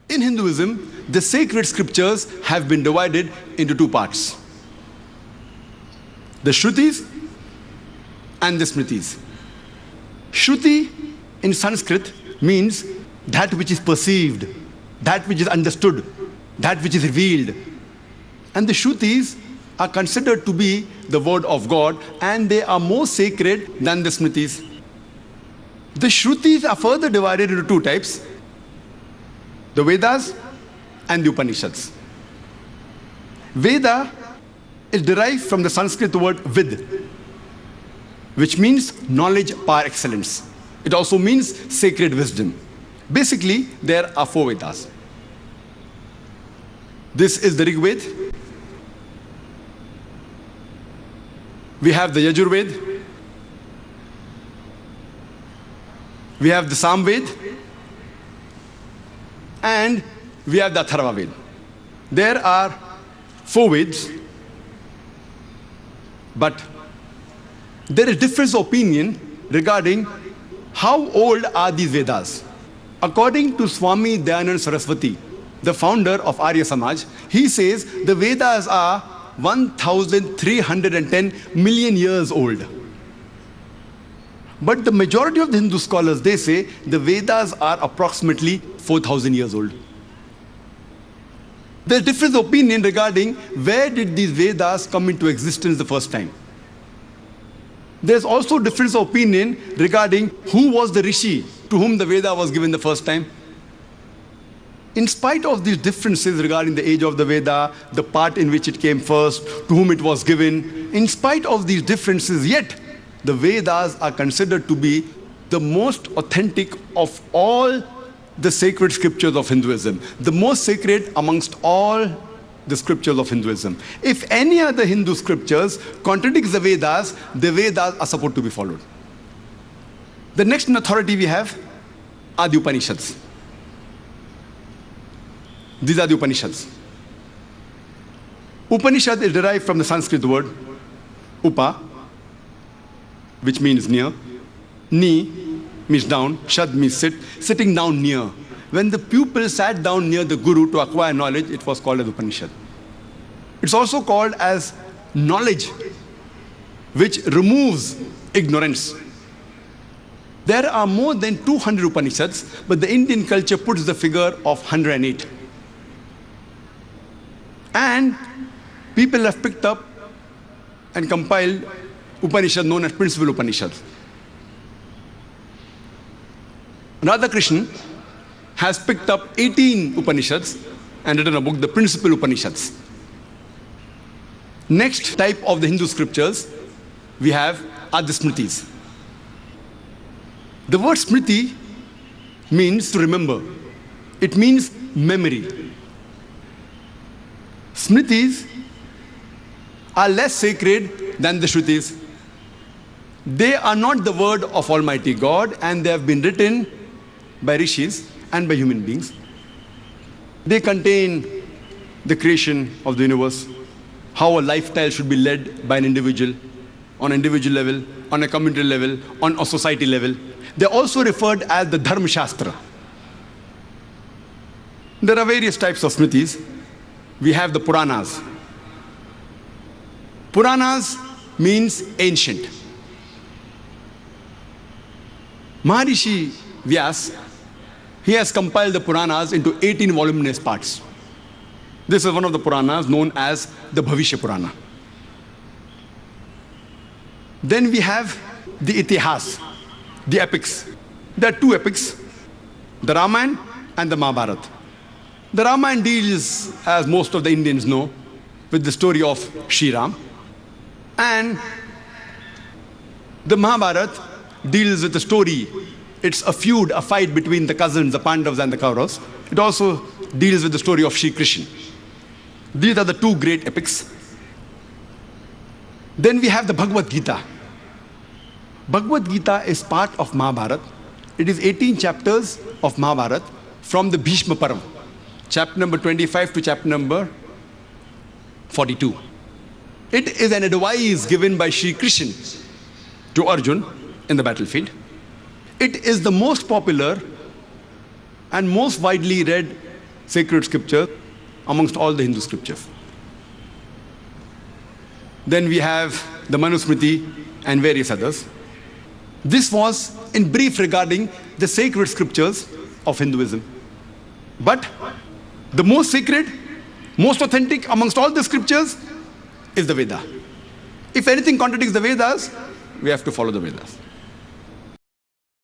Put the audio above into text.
In Hinduism, the sacred scriptures have been divided into two parts: the Shrutis and the Smritis. Shruti in Sanskrit means that which is perceived, that which is understood, that which is revealed. And the Shrutis are considered to be the word of God, and they are more sacred than the Smritis. The Shrutis are further divided into two types: the Vedas and the Upanishads. Veda is derived from the Sanskrit word vid, which means knowledge par excellence. It also means sacred wisdom. Basically, there are four Vedas. This is the Rig Veda. We have the Yajur Veda. We have the Sam Veda. And we have the Atharva Veda. There are four Vedas, but there is difference of opinion regarding how old are these Vedas. According to Swami Dayanand Saraswati, the founder of Arya Samaj, he says the Vedas are 1,310 million years old. But the majority of the Hindu scholars, they say the Vedas are approximately 4,000 years old. There's difference of opinion regarding where did these Vedas come into existence the first time. There's also difference of opinion regarding who was the Rishi to whom the Veda was given the first time. In spite of these differences regarding the age of the Veda, the part in which it came first, to whom it was given, in spite of these differences, yet the Vedas are considered to be the most authentic of all the sacred scriptures of Hinduism, the most sacred amongst all the scriptures of Hinduism. If any other Hindu scriptures contradicts the Vedas are supposed to be followed. The next in authority we have are the Upanishads. These are the Upanishads. Upanishad is derived from the Sanskrit word upa, which means near. Ni means down. Shad means sit. Sitting down near. When the pupil sat down near the guru to acquire knowledge, it was called as Upanishad. It's also called as knowledge, which removes ignorance. There are more than 200 Upanishads, but the Indian culture puts the figure of 108. And people have picked up and compiled Upanishad known as Principal Upanishads. Radhakrishnan has picked up 18 Upanishads and written a book, the Principal Upanishads. Next type of the Hindu scriptures we have are the Smritis. The word Smriti means to remember. It means memory. Smritis are less sacred than the Shrutis. They are not the word of Almighty God, and they have been written by rishis and by human beings. They contain the creation of the universe, how a lifestyle should be led by an individual, on an individual level, on a community level, on a society level. They're also referred as the Dharma Shastra. There are various types of Smritis. We have the Puranas. Puranas means ancient. Maharishi Vyas, he has compiled the Puranas into 18 voluminous parts. This is one of the Puranas known as the Bhavishya Purana. Then we have the Itihas, the epics. There are two epics, the Ramayana and the Mahabharata. The Ramayana deals, as most of the Indians know, with the story of Shri Ram. And the Mahabharata deals with the story. It's a feud, a fight between the cousins, the Pandavas and the Kauravas. It also deals with the story of Shri Krishna. These are the two great epics. Then we have the Bhagavad Gita. Bhagavad Gita is part of Mahabharata. It is 18 chapters of Mahabharata from the Bhishma Parva, chapter number 25 to chapter number 42. It is an advice given by Shri Krishna to Arjun in the battlefield. It is the most popular and most widely read sacred scripture amongst all the Hindu scriptures. Then we have the Manusmriti and various others. This was in brief regarding the sacred scriptures of Hinduism. But the most sacred, most authentic amongst all the scriptures is the Veda. If anything contradicts the Vedas, we have to follow the Vedas.